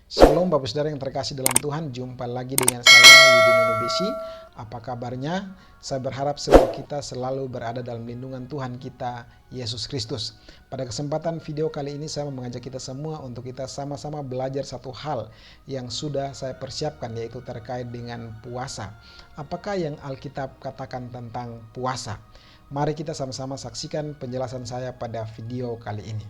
Shalom Bapak Saudara yang terkasih dalam Tuhan, jumpa lagi dengan saya Yudino Nubesi. Apa kabarnya? Saya berharap semua kita selalu berada dalam lindungan Tuhan kita, Yesus Kristus. Pada kesempatan video kali ini saya mau mengajak kita semua untuk kita sama-sama belajar satu hal yang sudah saya persiapkan, yaitu terkait dengan puasa. Apakah yang Alkitab katakan tentang puasa? Mari kita sama-sama saksikan penjelasan saya pada video kali ini.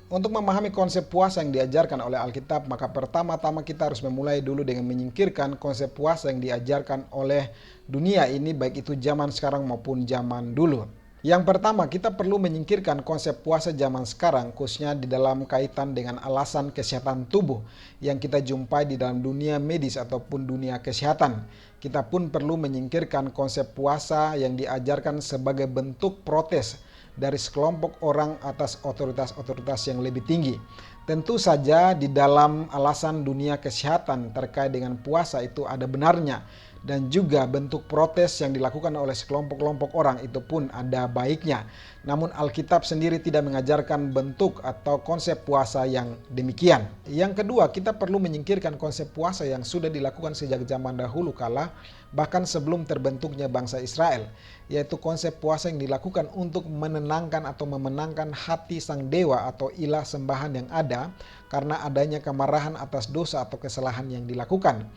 Untuk memahami konsep puasa yang diajarkan oleh Alkitab, maka pertama-tama kita harus memulai dulu dengan menyingkirkan konsep puasa yang diajarkan oleh dunia ini, baik itu zaman sekarang maupun zaman dulu. Yang pertama, kita perlu menyingkirkan konsep puasa zaman sekarang, khususnya di dalam kaitan dengan alasan kesehatan tubuh yang kita jumpai di dalam dunia medis ataupun dunia kesehatan. Kita pun perlu menyingkirkan konsep puasa yang diajarkan sebagai bentuk protes dari sekelompok orang atas otoritas-otoritas yang lebih tinggi. Tentu saja di dalam alasan dunia kesehatan terkait dengan puasa itu ada benarnya, dan juga bentuk protes yang dilakukan oleh sekelompok-kelompok orang itu pun ada baiknya. Namun Alkitab sendiri tidak mengajarkan bentuk atau konsep puasa yang demikian. Yang kedua, kita perlu menyingkirkan konsep puasa yang sudah dilakukan sejak zaman dahulu kala, bahkan sebelum terbentuknya bangsa Israel, yaitu konsep puasa yang dilakukan untuk menenangkan atau memenangkan hati sang dewa atau ilah sembahan yang ada karena adanya kemarahan atas dosa atau kesalahan yang dilakukan.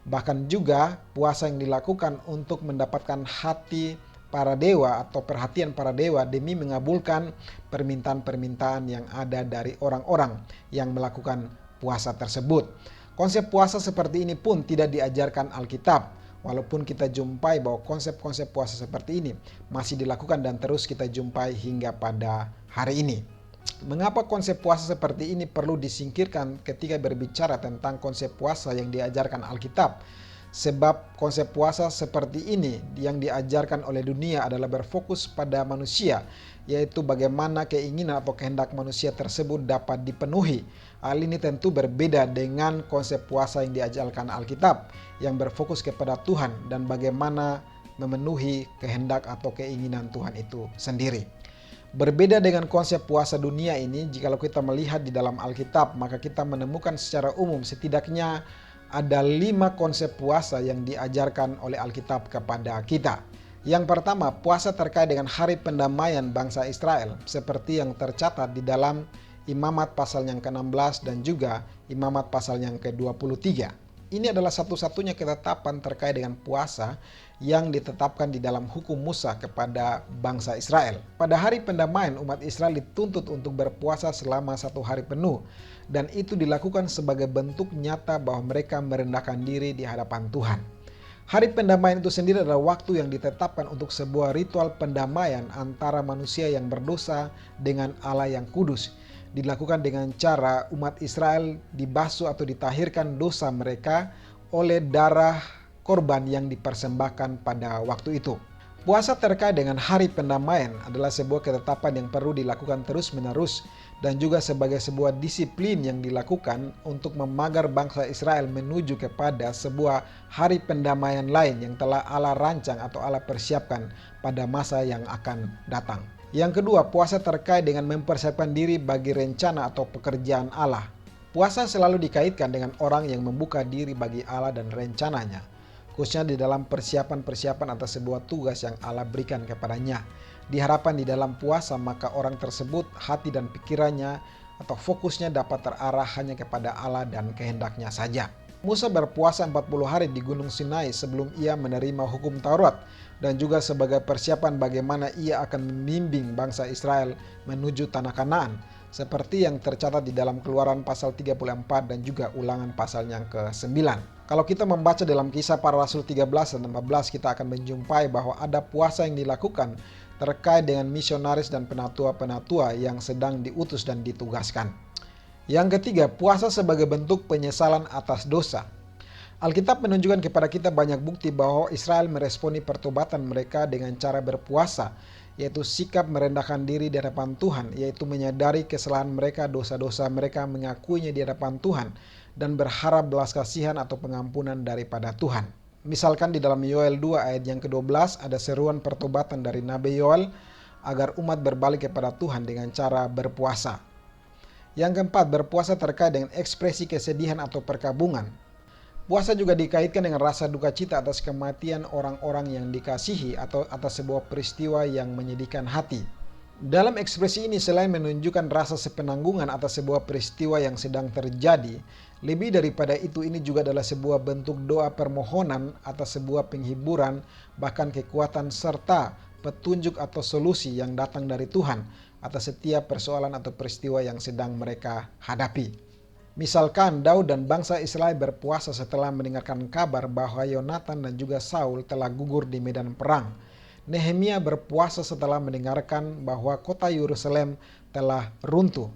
Bahkan juga puasa yang dilakukan untuk mendapatkan hati para dewa atau perhatian para dewa demi mengabulkan permintaan-permintaan yang ada dari orang-orang yang melakukan puasa tersebut. Konsep puasa seperti ini pun tidak diajarkan Alkitab, walaupun kita jumpai bahwa konsep-konsep puasa seperti ini masih dilakukan dan terus kita jumpai hingga pada hari ini. Mengapa konsep puasa seperti ini perlu disingkirkan ketika berbicara tentang konsep puasa yang diajarkan Alkitab? Sebab konsep puasa seperti ini yang diajarkan oleh dunia adalah berfokus pada manusia, yaitu bagaimana keinginan atau kehendak manusia tersebut dapat dipenuhi. Hal ini tentu berbeda dengan konsep puasa yang diajarkan Alkitab yang berfokus kepada Tuhan dan bagaimana memenuhi kehendak atau keinginan Tuhan itu sendiri. Berbeda dengan konsep puasa dunia ini, jikalau kita melihat di dalam Alkitab, maka kita menemukan secara umum setidaknya ada 5 konsep puasa yang diajarkan oleh Alkitab kepada kita. Yang pertama, puasa terkait dengan hari pendamaian bangsa Israel, seperti yang tercatat di dalam Imamat pasal yang ke-16 dan juga Imamat pasal yang ke-23. Ini adalah satu-satunya ketetapan terkait dengan puasa yang ditetapkan di dalam hukum Musa kepada bangsa Israel. Pada hari pendamaian, umat Israel dituntut untuk berpuasa selama 1 hari penuh, dan itu dilakukan sebagai bentuk nyata bahwa mereka merendahkan diri di hadapan Tuhan. Hari pendamaian itu sendiri adalah waktu yang ditetapkan untuk sebuah ritual pendamaian antara manusia yang berdosa dengan Allah yang kudus. Dilakukan dengan cara umat Israel dibasuh atau ditahirkan dosa mereka oleh darah korban yang dipersembahkan pada waktu itu. Puasa terkait dengan hari pendamaian adalah sebuah ketetapan yang perlu dilakukan terus-menerus dan juga sebagai sebuah disiplin yang dilakukan untuk memagar bangsa Israel menuju kepada sebuah hari pendamaian lain yang telah Allah rancang atau Allah persiapkan pada masa yang akan datang. Yang kedua, puasa terkait dengan mempersiapkan diri bagi rencana atau pekerjaan Allah. Puasa selalu dikaitkan dengan orang yang membuka diri bagi Allah dan rencananya, khususnya di dalam persiapan-persiapan atas sebuah tugas yang Allah berikan kepadanya. Diharapkan di dalam puasa maka orang tersebut hati dan pikirannya atau fokusnya dapat terarah hanya kepada Allah dan kehendaknya saja. Musa berpuasa 40 hari di Gunung Sinai sebelum ia menerima hukum Taurat, dan juga sebagai persiapan bagaimana ia akan membimbing bangsa Israel menuju tanah Kanaan, seperti yang tercatat di dalam Keluaran pasal 34 dan juga Ulangan pasal yang ke-9. Kalau kita membaca dalam Kisah Para Rasul 13 dan 14, kita akan menjumpai bahwa ada puasa yang dilakukan terkait dengan misionaris dan penatua-penatua yang sedang diutus dan ditugaskan. Yang ketiga, puasa sebagai bentuk penyesalan atas dosa. Alkitab menunjukkan kepada kita banyak bukti bahwa Israel meresponi pertobatan mereka dengan cara berpuasa, yaitu sikap merendahkan diri di hadapan Tuhan, yaitu menyadari kesalahan mereka, dosa-dosa mereka, mengakuinya di hadapan Tuhan, dan berharap belas kasihan atau pengampunan daripada Tuhan. Misalkan di dalam Yoel 2 ayat yang ke-12 ada seruan pertobatan dari Nabi Yoel agar umat berbalik kepada Tuhan dengan cara berpuasa. Yang keempat, berpuasa terkait dengan ekspresi kesedihan atau perkabungan. Puasa juga dikaitkan dengan rasa duka cita atas kematian orang-orang yang dikasihi atau atas sebuah peristiwa yang menyedihkan hati. Dalam ekspresi ini, selain menunjukkan rasa sepenanggungan atas sebuah peristiwa yang sedang terjadi, lebih daripada itu ini juga adalah sebuah bentuk doa permohonan atas sebuah penghiburan, bahkan kekuatan serta petunjuk atau solusi yang datang dari Tuhan atas setiap persoalan atau peristiwa yang sedang mereka hadapi. Misalkan Daud dan bangsa Israel berpuasa setelah mendengarkan kabar bahwa Yonatan dan juga Saul telah gugur di medan perang. Nehemia berpuasa setelah mendengarkan bahwa kota Yerusalem telah runtuh.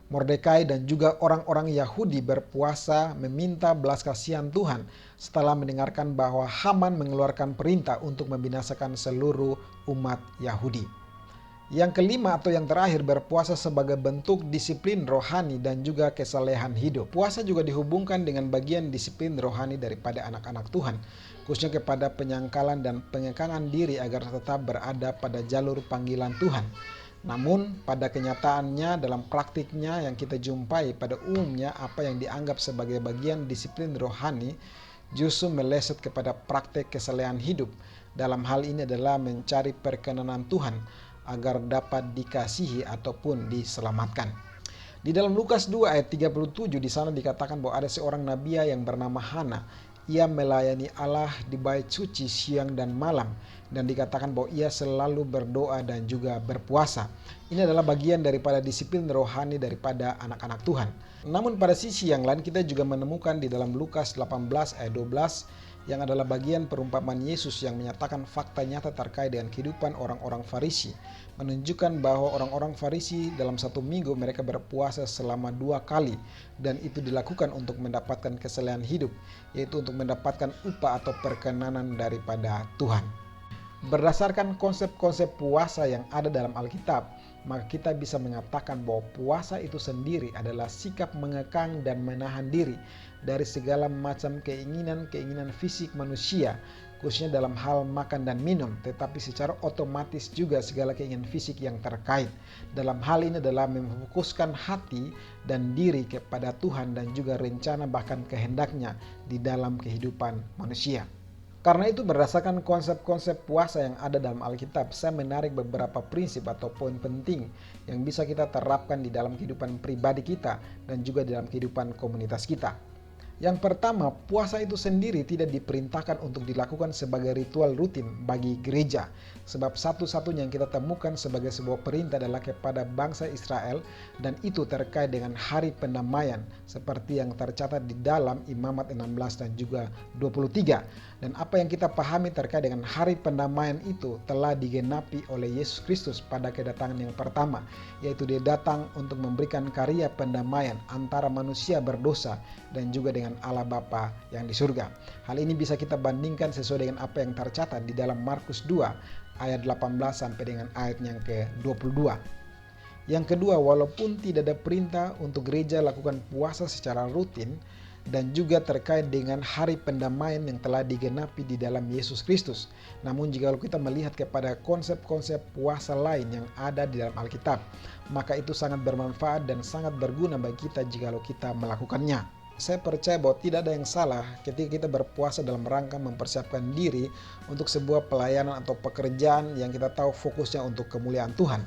Mordekai dan juga orang-orang Yahudi berpuasa meminta belas kasihan Tuhan setelah mendengarkan bahwa Haman mengeluarkan perintah untuk membinasakan seluruh umat Yahudi. Yang kelima atau yang terakhir, berpuasa sebagai bentuk disiplin rohani dan juga kesalehan hidup. Puasa juga dihubungkan dengan bagian disiplin rohani daripada anak-anak Tuhan, khususnya kepada penyangkalan dan pengekangan diri agar tetap berada pada jalur panggilan Tuhan. Namun pada kenyataannya dalam praktiknya yang kita jumpai pada umumnya apa yang dianggap sebagai bagian disiplin rohani justru meleset kepada praktek kesalehan hidup. Dalam hal ini adalah mencari perkenanan Tuhan agar dapat dikasihi ataupun diselamatkan. Di dalam Lukas 2 ayat 37 di sana dikatakan bahwa ada seorang nabi yang bernama Hana. Ia melayani Allah di bait suci siang dan malam, dan dikatakan bahwa ia selalu berdoa dan juga berpuasa. Ini adalah bagian daripada disiplin rohani daripada anak-anak Tuhan. Namun pada sisi yang lain kita juga menemukan di dalam Lukas 18 ayat 12 yang adalah bagian perumpamaan Yesus yang menyatakan fakta nyata terkait dengan kehidupan orang-orang Farisi, menunjukkan bahwa orang-orang Farisi dalam satu minggu mereka berpuasa selama 2 kali, dan itu dilakukan untuk mendapatkan kesalehan hidup, yaitu untuk mendapatkan upah atau perkenanan daripada Tuhan. Berdasarkan konsep-konsep puasa yang ada dalam Alkitab, maka kita bisa mengatakan bahwa puasa itu sendiri adalah sikap mengekang dan menahan diri dari segala macam keinginan fisik manusia, khususnya dalam hal makan dan minum, tetapi secara otomatis juga segala keinginan fisik yang terkait. Dalam hal ini adalah memfokuskan hati dan diri kepada Tuhan dan juga rencana bahkan kehendaknya di dalam kehidupan manusia. Karena itu berdasarkan konsep-konsep puasa yang ada dalam Alkitab, saya menarik beberapa prinsip atau poin penting yang bisa kita terapkan di dalam kehidupan pribadi kita dan juga di dalam kehidupan komunitas kita. Yang pertama, puasa itu sendiri tidak diperintahkan untuk dilakukan sebagai ritual rutin bagi gereja. Sebab satu-satunya yang kita temukan sebagai sebuah perintah adalah kepada bangsa Israel, dan itu terkait dengan hari pendamaian seperti yang tercatat di dalam Imamat 16 dan juga 23. Dan apa yang kita pahami terkait dengan hari pendamaian itu telah digenapi oleh Yesus Kristus pada kedatangan yang pertama, yaitu dia datang untuk memberikan karya pendamaian antara manusia berdosa dan juga dengan Allah Bapa yang di surga. Hal ini bisa kita bandingkan sesuai dengan apa yang tercatat di dalam Markus 2 ayat 18 sampai dengan ayat yang ke-22. Yang kedua, walaupun tidak ada perintah untuk gereja lakukan puasa secara rutin dan juga terkait dengan hari pendamaian yang telah digenapi di dalam Yesus Kristus. Namun jika kita melihat kepada konsep-konsep puasa lain yang ada di dalam Alkitab, maka itu sangat bermanfaat dan sangat berguna bagi kita jika kita melakukannya. Saya percaya bahwa tidak ada yang salah ketika kita berpuasa dalam rangka mempersiapkan diri untuk sebuah pelayanan atau pekerjaan yang kita tahu fokusnya untuk kemuliaan Tuhan.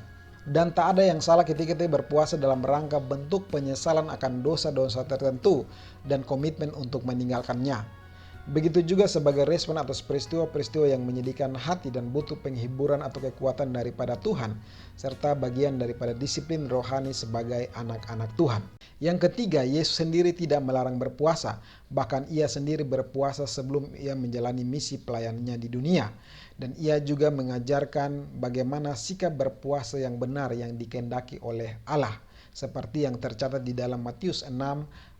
Dan tak ada yang salah ketika kita berpuasa dalam rangka bentuk penyesalan akan dosa-dosa tertentu dan komitmen untuk meninggalkannya. Begitu juga sebagai respon atas peristiwa-peristiwa yang menyedihkan hati dan butuh penghiburan atau kekuatan daripada Tuhan, serta bagian daripada disiplin rohani sebagai anak-anak Tuhan. Yang ketiga, Yesus sendiri tidak melarang berpuasa, bahkan ia sendiri berpuasa sebelum ia menjalani misi pelayanannya di dunia. Dan ia juga mengajarkan bagaimana sikap berpuasa yang benar yang dikehendaki oleh Allah, seperti yang tercatat di dalam Matius 6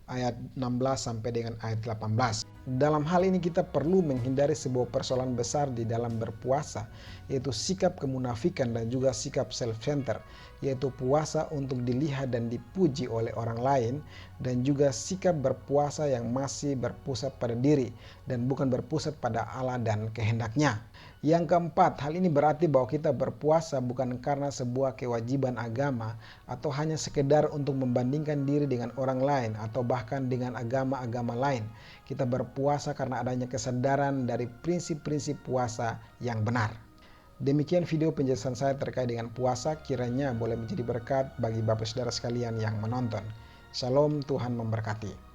ayat 16 sampai dengan ayat 18. Dalam hal ini kita perlu menghindari sebuah persoalan besar di dalam berpuasa, yaitu sikap kemunafikan dan juga sikap self-center, yaitu puasa untuk dilihat dan dipuji oleh orang lain, dan juga sikap berpuasa yang masih berpusat pada diri dan bukan berpusat pada Allah dan kehendaknya. Yang keempat, hal ini berarti bahwa kita berpuasa bukan karena sebuah kewajiban agama atau hanya sekedar untuk membandingkan diri dengan orang lain atau bahkan dengan agama-agama lain. Kita berpuasa karena adanya kesadaran dari prinsip-prinsip puasa yang benar. Demikian video penjelasan saya terkait dengan puasa, kiranya boleh menjadi berkat bagi Bapak Saudara sekalian yang menonton. Shalom, Tuhan memberkati.